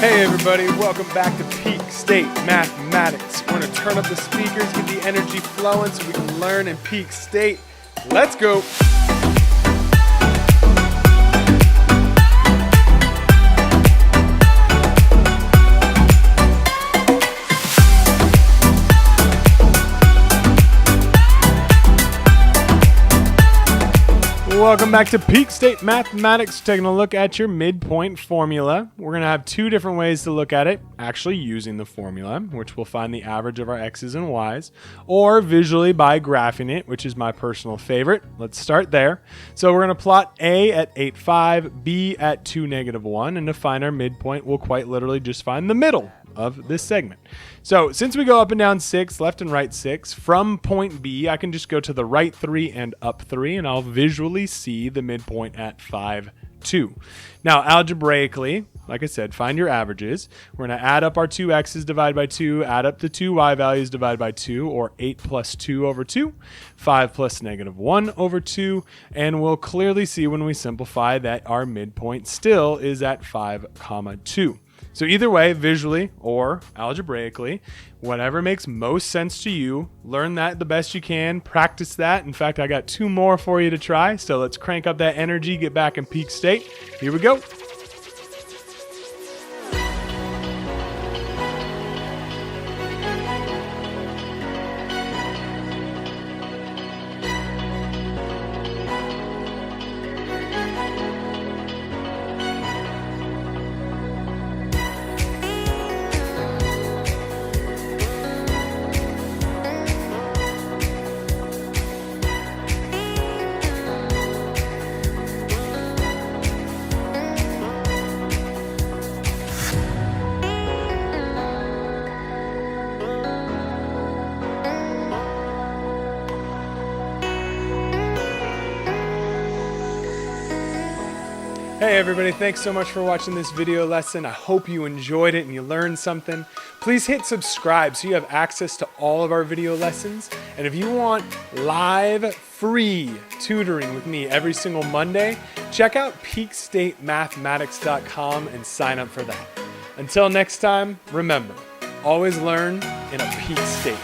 Hey everybody, welcome back to Peak State Mathematics. We're going to turn up the speakers, get the energy flowing so we can learn in peak state. Let's go! Welcome back to Peak State Mathematics, taking a look at your midpoint formula. We're going to have two different ways to look at it, actually using the formula, which we'll find the average of our x's and y's, or visually by graphing it, which is my personal favorite. Let's start there. So we're going to plot A at 8, 5, B at 2, -1, and to find our midpoint, we'll quite literally just find the middle of this segment. So since we go up and down 6, left and right 6, from point B, I can just go to the right 3 and up 3, and I'll visually see the midpoint at 5, 2. Now, algebraically, like I said, find your averages. We're going to add up our two x's, divide by 2, add up the two y values, divide by 2, or 8 plus 2 over 2, 5 plus -1 over 2, and we'll clearly see when we simplify that our midpoint still is at 5, 2. So either way, visually or algebraically, whatever makes most sense to you, learn that the best you can, practice that. In fact, I got 2 more for you to try, so let's crank up that energy, get back in peak state. Here we go. Hey everybody, thanks so much for watching this video lesson. I hope you enjoyed it and you learned something. Please hit subscribe so you have access to all of our video lessons. And if you want live, free tutoring with me every single Monday, check out peakstatemathematics.com and sign up for that. Until next time, remember, always learn in a peak state.